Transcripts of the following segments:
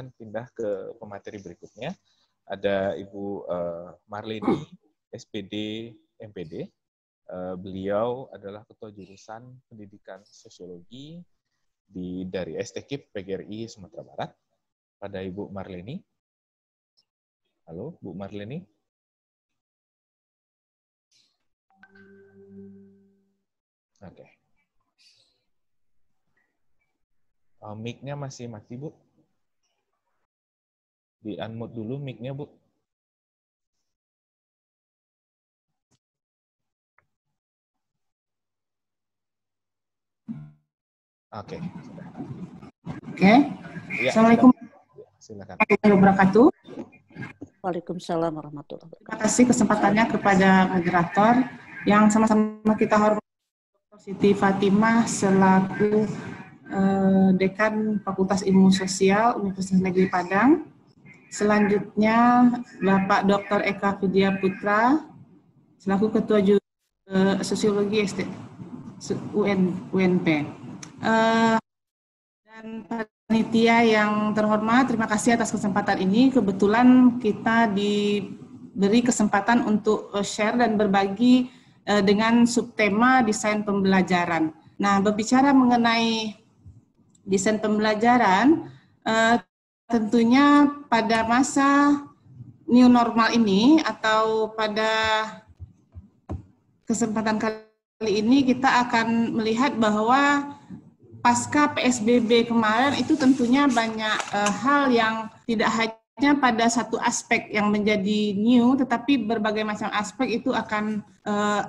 akan pindah ke pemateri berikutnya. Ada Ibu Marleni, SPD, MPD. Beliau adalah Ketua Jurusan Pendidikan Sosiologi dari STKIP PGRI Sumatera Barat. Pada Ibu Marleni. Halo, Bu Marleni. Oke. Mic-nya masih mati, Bu. Di-unmute dulu mic-nya, Bu. Oke. Oke. Ya, Assalamualaikum warahmatullahi wabarakatuh. Waalaikumsalam warahmatullahi wabarakatuh. Terima kasih kesempatannya kepada moderator yang sama-sama kita hormati Siti Fatimah selaku Dekan Fakultas Ilmu Sosial Universitas Negeri Padang. Selanjutnya Bapak Dr. Eka Vidya Putra selaku Ketua Sosiologi UNP. Dan panitia yang terhormat, terima kasih atas kesempatan ini. Kebetulan kita diberi kesempatan untuk share dan berbagi dengan subtema desain pembelajaran. Nah, berbicara mengenai desain pembelajaran, tentunya pada masa new normal ini atau pada kesempatan kali ini kita akan melihat bahwa pasca PSBB kemarin itu tentunya banyak hal yang tidak hanya pada satu aspek yang menjadi new, tetapi berbagai macam aspek itu akan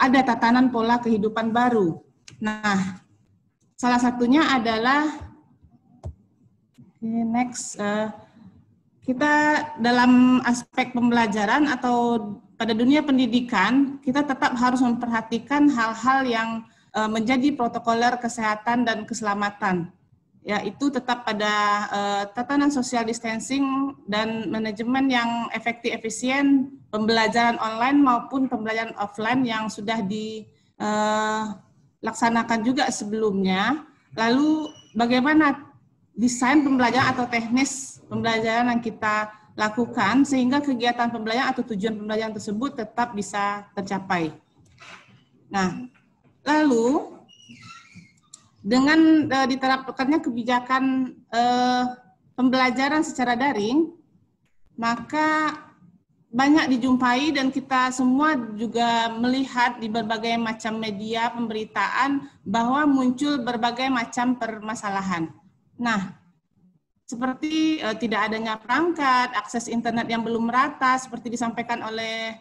ada tatanan pola kehidupan baru. Nah, salah satunya adalah kita dalam aspek pembelajaran atau pada dunia pendidikan, kita tetap harus memperhatikan hal-hal yang menjadi protokoler kesehatan dan keselamatan, yaitu tetap pada tatanan social distancing dan manajemen yang efektif efisien, pembelajaran online maupun pembelajaran offline yang sudah dilaksanakan juga sebelumnya. Lalu bagaimana desain pembelajaran atau teknis pembelajaran yang kita lakukan sehingga kegiatan pembelajaran atau tujuan pembelajaran tersebut tetap bisa tercapai. Nah, lalu dengan diterapkannya kebijakan pembelajaran secara daring, maka banyak dijumpai dan kita semua juga melihat di berbagai macam media pemberitaan bahwa muncul berbagai macam permasalahan. Nah, seperti tidak adanya perangkat, akses internet yang belum merata, seperti disampaikan oleh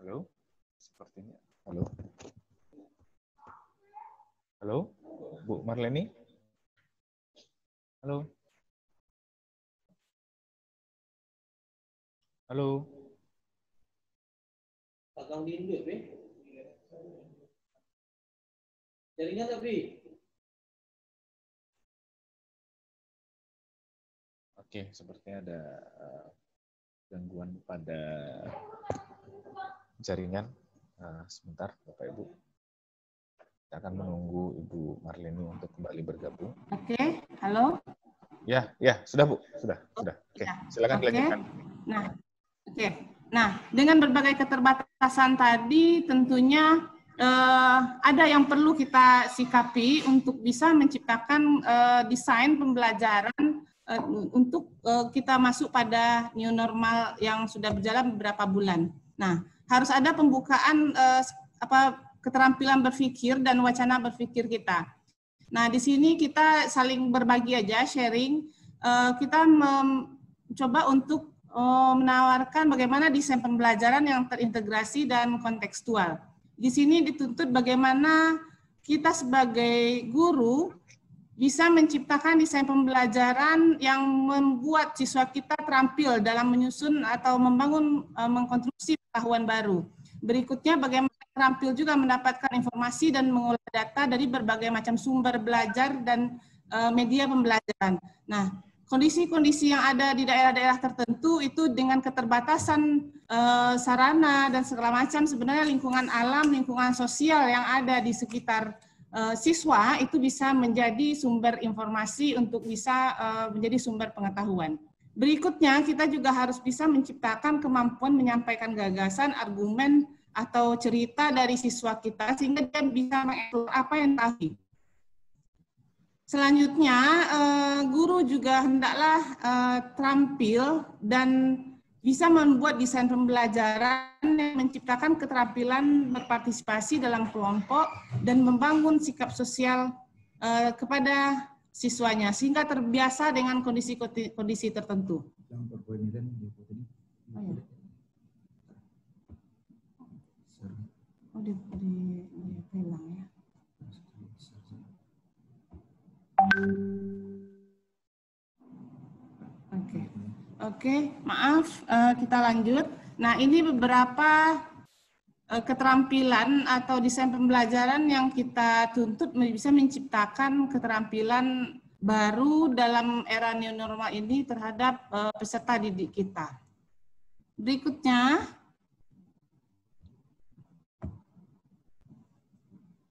Halo, sepertinya. Halo. Halo, Bu Marleni. Halo. Halo. Akang diinduk, Pi. Jaringan tapi. Oke, sepertinya ada gangguan pada jaringan. Sebentar, Bapak Ibu. Kita akan menunggu Ibu Marleni untuk kembali bergabung. Oke, halo. Ya, sudah Bu, sudah. Oke, silakan dilanjutkan. Nah, dengan berbagai keterbatasan tadi, tentunya ada yang perlu kita sikapi untuk bisa menciptakan desain pembelajaran untuk kita masuk pada new normal yang sudah berjalan beberapa bulan. Nah, harus ada pembukaan keterampilan berpikir dan wacana berpikir kita. Nah, di sini kita saling berbagi aja, sharing. Kita mencoba untuk menawarkan bagaimana desain pembelajaran yang terintegrasi dan kontekstual. Di sini dituntut bagaimana kita sebagai guru bisa menciptakan desain pembelajaran yang membuat siswa kita terampil dalam menyusun atau membangun, mengkonstruksi pengetahuan baru. Berikutnya, bagaimana terampil juga mendapatkan informasi dan mengolah data dari berbagai macam sumber belajar dan media pembelajaran. Nah, kondisi-kondisi yang ada di daerah-daerah tertentu itu dengan keterbatasan sarana dan segala macam, sebenarnya lingkungan alam, lingkungan sosial yang ada di sekitar siswa itu bisa menjadi sumber informasi untuk bisa menjadi sumber pengetahuan. Berikutnya, kita juga harus bisa menciptakan kemampuan menyampaikan gagasan, argumen, atau cerita dari siswa kita sehingga dia bisa mengeksplor apa yang tahu. Selanjutnya, guru juga hendaklah terampil dan bisa membuat desain pembelajaran yang menciptakan keterampilan berpartisipasi dalam kelompok dan membangun sikap sosial kepada siswanya sehingga terbiasa dengan kondisi-kondisi tertentu. Oh, dia hilang ya. Oke, maaf, kita lanjut. Nah, ini beberapa keterampilan atau desain pembelajaran yang kita tuntut bisa menciptakan keterampilan baru dalam era new normal ini terhadap peserta didik kita. Berikutnya,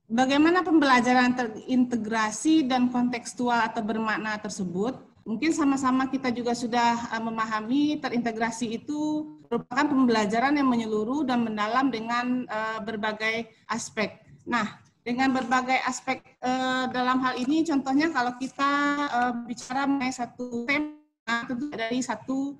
bagaimana pembelajaran terintegrasi dan kontekstual atau bermakna tersebut? Mungkin sama-sama kita juga sudah memahami terintegrasi itu merupakan pembelajaran yang menyeluruh dan mendalam dengan berbagai aspek. Nah, dengan berbagai aspek dalam hal ini, contohnya kalau kita bicara mengenai satu tema, tentu dari satu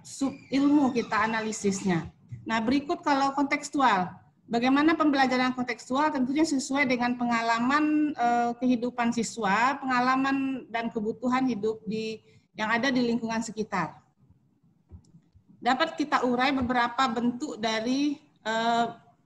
sub ilmu kita analisisnya. Nah, berikut kalau kontekstual. Bagaimana pembelajaran kontekstual tentunya sesuai dengan pengalaman kehidupan siswa, pengalaman dan kebutuhan hidup yang ada di lingkungan sekitar. Dapat kita urai beberapa bentuk dari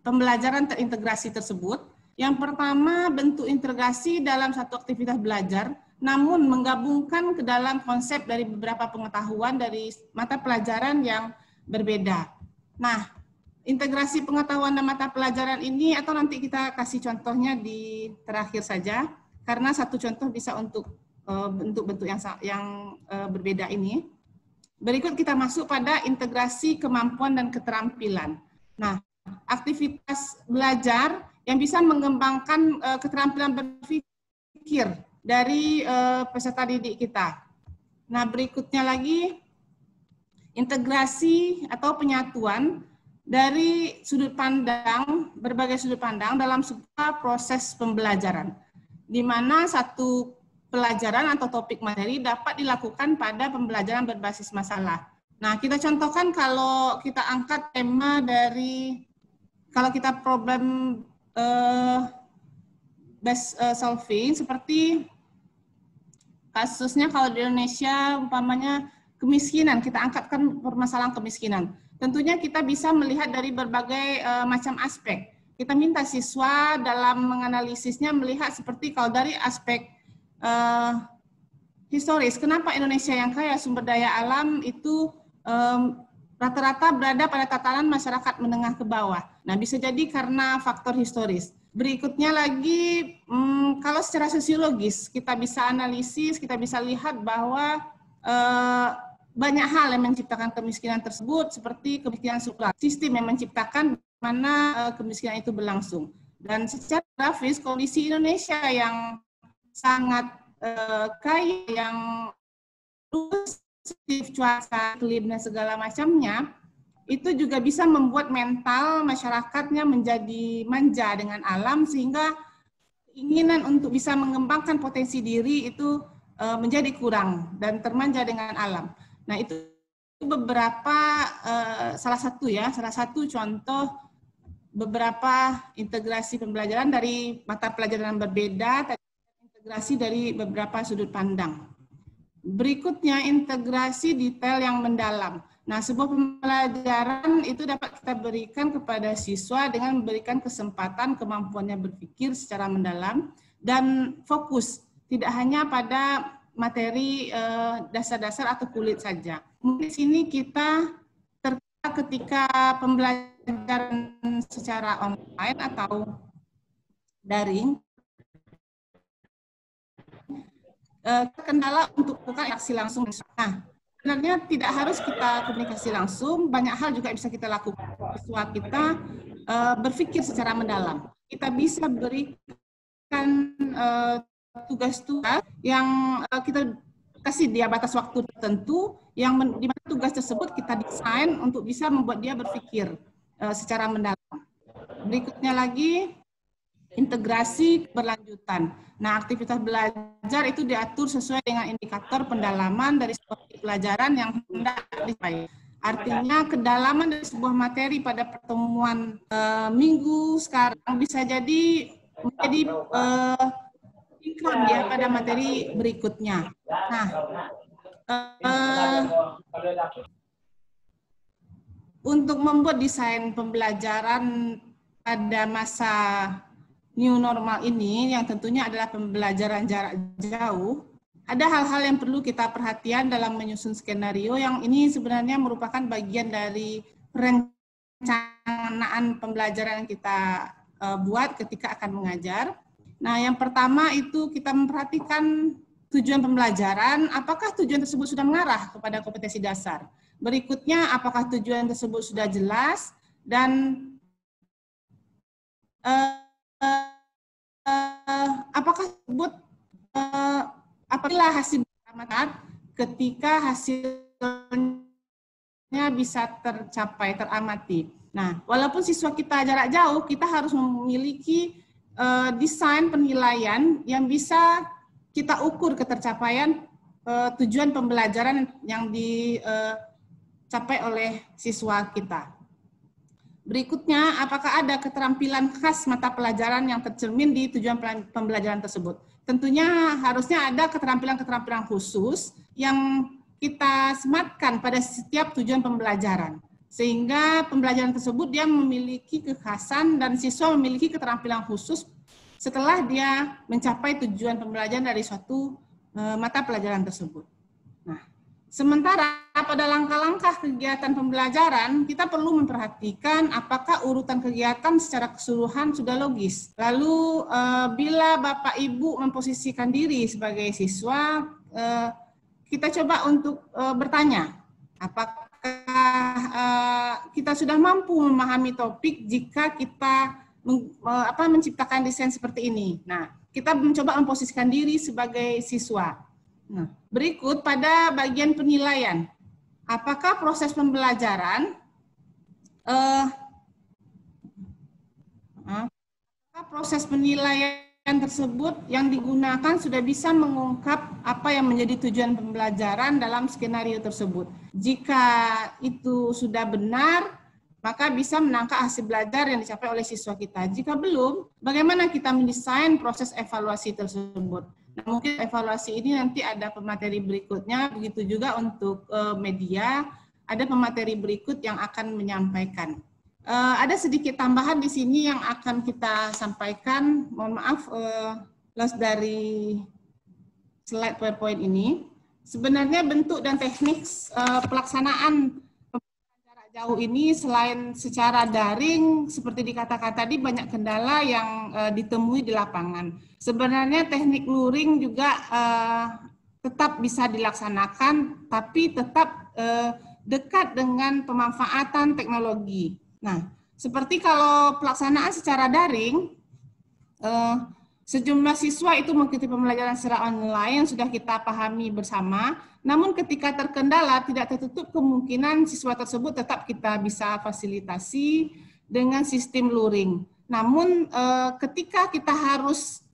pembelajaran terintegrasi tersebut. Yang pertama, bentuk integrasi dalam satu aktivitas belajar, namun menggabungkan ke dalam konsep dari beberapa pengetahuan dari mata pelajaran yang berbeda. Nah, integrasi pengetahuan dan mata pelajaran ini, atau nanti kita kasih contohnya di terakhir saja, karena satu contoh bisa untuk bentuk-bentuk yang berbeda ini. Berikut kita masuk pada integrasi kemampuan dan keterampilan. Nah, aktivitas belajar yang bisa mengembangkan keterampilan berpikir dari peserta didik kita. Nah, berikutnya lagi, integrasi atau penyatuan dari sudut pandang, berbagai sudut pandang dalam sebuah proses pembelajaran, di mana satu pelajaran atau topik materi dapat dilakukan pada pembelajaran berbasis masalah. Nah, kita contohkan kalau kita angkat tema dari, kalau kita problem based solving, seperti kasusnya kalau di Indonesia, umpamanya kemiskinan, kita angkatkan permasalahan kemiskinan. Tentunya kita bisa melihat dari berbagai macam aspek. Kita minta siswa dalam menganalisisnya melihat seperti kalau dari aspek historis, kenapa Indonesia yang kaya sumber daya alam itu rata-rata berada pada tatanan masyarakat menengah ke bawah. Nah, bisa jadi karena faktor historis. Berikutnya lagi, kalau secara sosiologis kita bisa analisis, kita bisa lihat bahwa banyak hal yang menciptakan kemiskinan tersebut, seperti kemiskinan struktural, sistem yang menciptakan mana kemiskinan itu berlangsung. Dan secara grafis, kondisi Indonesia yang sangat kaya, yang positif, cuaca, iklim, dan segala macamnya, itu juga bisa membuat mental masyarakatnya menjadi manja dengan alam, sehingga keinginan untuk bisa mengembangkan potensi diri itu menjadi kurang dan termanja dengan alam. Nah, itu beberapa salah satu contoh beberapa integrasi pembelajaran dari mata pelajaran berbeda, integrasi dari beberapa sudut pandang. Berikutnya, integrasi detail yang mendalam. Nah, sebuah pembelajaran itu dapat kita berikan kepada siswa dengan memberikan kesempatan kemampuannya berpikir secara mendalam dan fokus. tidak hanya pada materi dasar-dasar atau kulit saja. Mungkin di sini kita ketika pembelajaran secara online atau daring, kendala untuk melakukan interaksi langsung. Nah, sebenarnya tidak harus kita komunikasi langsung, banyak hal juga bisa kita lakukan. Siswa kita berpikir secara mendalam. Kita bisa berikan tugas-tugas yang kita kasih dia batas waktu tertentu, yang di mana tugas tersebut kita desain untuk bisa membuat dia berpikir secara mendalam. Berikutnya lagi, integrasi berlanjutan. Nah, aktivitas belajar itu diatur sesuai dengan indikator pendalaman dari sebuah pelajaran yang hendak dicapai. Artinya, kedalaman dari sebuah materi pada pertemuan minggu sekarang bisa jadi menjadi sinkron ya pada materi berikutnya. Nah, untuk membuat desain pembelajaran pada masa new normal ini, yang tentunya adalah pembelajaran jarak jauh, ada hal-hal yang perlu kita perhatian dalam menyusun skenario yang ini sebenarnya merupakan bagian dari perencanaan pembelajaran yang kita buat ketika akan mengajar. Nah, yang pertama itu kita memperhatikan tujuan pembelajaran, apakah tujuan tersebut sudah mengarah kepada kompetensi dasar. Berikutnya, apakah tujuan tersebut sudah jelas, dan apakah tersebut apabila hasil amatan ketika hasilnya bisa tercapai, teramati. Nah, walaupun siswa kita jarak jauh, kita harus memiliki desain penilaian yang bisa kita ukur ketercapaian tujuan pembelajaran yang dicapai oleh siswa kita. Berikutnya, apakah ada keterampilan khas mata pelajaran yang tercermin di tujuan pembelajaran tersebut? Tentunya harusnya ada keterampilan-keterampilan khusus yang kita sematkan pada setiap tujuan pembelajaran. Sehingga pembelajaran tersebut dia memiliki kekhasan dan siswa memiliki keterampilan khusus setelah dia mencapai tujuan pembelajaran dari suatu mata pelajaran tersebut. Nah, sementara pada langkah-langkah kegiatan pembelajaran, kita perlu memperhatikan apakah urutan kegiatan secara keseluruhan sudah logis. Lalu, bila Bapak Ibu memposisikan diri sebagai siswa, kita coba untuk bertanya, apakah kita sudah mampu memahami topik jika kita menciptakan desain seperti ini. Nah, kita mencoba memposisikan diri sebagai siswa. Nah, berikut pada bagian penilaian. Apakah proses pembelajaran proses penilaian tersebut yang digunakan sudah bisa mengungkap apa yang menjadi tujuan pembelajaran dalam skenario tersebut. Jika itu sudah benar, maka bisa menangkap hasil belajar yang dicapai oleh siswa kita. Jika belum, bagaimana kita mendesain proses evaluasi tersebut? Nah, mungkin evaluasi ini nanti ada pemateri berikutnya, begitu juga untuk media, ada pemateri berikut yang akan menyampaikan. Ada sedikit tambahan di sini yang akan kita sampaikan. Mohon maaf, loss dari slide PowerPoint ini. Sebenarnya bentuk dan teknik pelaksanaan pembelajaran jarak jauh ini selain secara daring, seperti dikatakan tadi, banyak kendala yang ditemui di lapangan. Sebenarnya teknik luring juga tetap bisa dilaksanakan, tapi tetap dekat dengan pemanfaatan teknologi. Nah, seperti kalau pelaksanaan secara daring, sejumlah siswa itu mengikuti pembelajaran secara online sudah kita pahami bersama, namun ketika terkendala tidak tertutup kemungkinan siswa tersebut tetap kita bisa fasilitasi dengan sistem luring. Namun ketika kita harus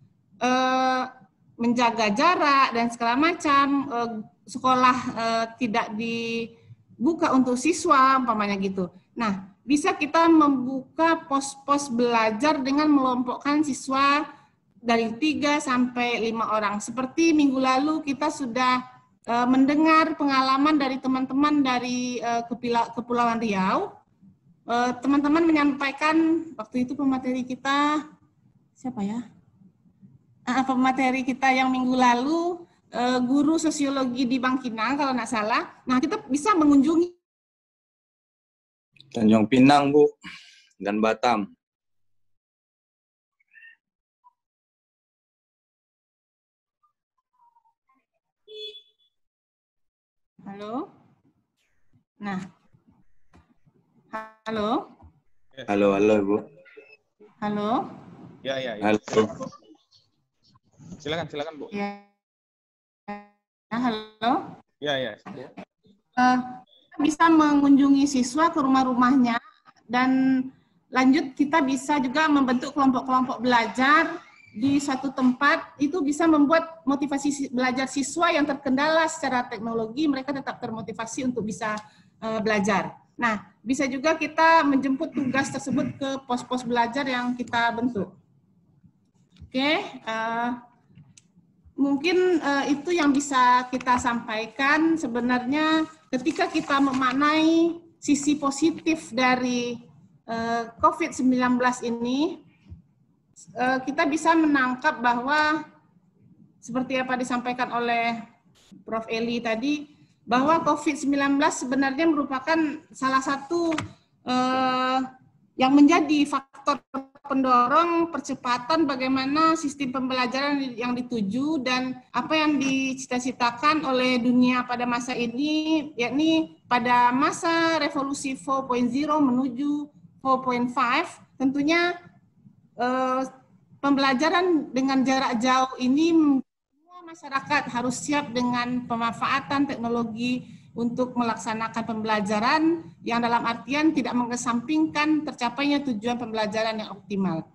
menjaga jarak dan segala macam, sekolah tidak dibuka untuk siswa, umpamanya gitu. Nah, bisa kita membuka pos-pos belajar dengan melompokkan siswa dari 3 sampai 5 orang. Seperti minggu lalu kita sudah mendengar pengalaman dari teman-teman dari Kepulauan Riau. Teman-teman menyampaikan, waktu itu pemateri kita, siapa ya? pemateri kita yang minggu lalu, guru sosiologi di Bangkinang kalau nggak salah. Nah, kita bisa mengunjungi Tanjung Pinang, Bu, dan Batam. Halo. Nah. Halo. Halo, Bu. Halo. Ya. Halo. Silakan, Bu. Ya. Halo. Ya. Kita bisa mengunjungi siswa ke rumah-rumahnya, dan lanjut kita bisa juga membentuk kelompok-kelompok belajar di suatu tempat. Itu bisa membuat motivasi belajar siswa yang terkendala secara teknologi, mereka tetap termotivasi untuk bisa belajar. Nah, bisa juga kita menjemput tugas tersebut ke pos-pos belajar yang kita bentuk. Oke, mungkin itu yang bisa kita sampaikan. Sebenarnya ketika kita memaknai sisi positif dari COVID-19 ini, kita bisa menangkap bahwa seperti apa disampaikan oleh Prof. Eli tadi, bahwa COVID-19 sebenarnya merupakan salah satu yang menjadi faktor pendorong percepatan bagaimana sistem pembelajaran yang dituju dan apa yang dicita-citakan oleh dunia pada masa ini, yakni pada masa revolusi 4.0 menuju 4.5, tentunya pembelajaran dengan jarak jauh ini semua masyarakat harus siap dengan pemanfaatan teknologi untuk melaksanakan pembelajaran yang dalam artian tidak mengesampingkan tercapainya tujuan pembelajaran yang optimal.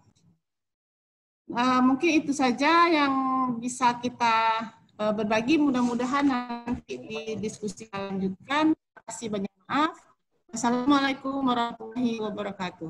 Mungkin itu saja yang bisa kita berbagi, mudah-mudahan nanti di diskusi lanjutkan. Terima kasih banyak, maaf. Assalamualaikum warahmatullahi wabarakatuh.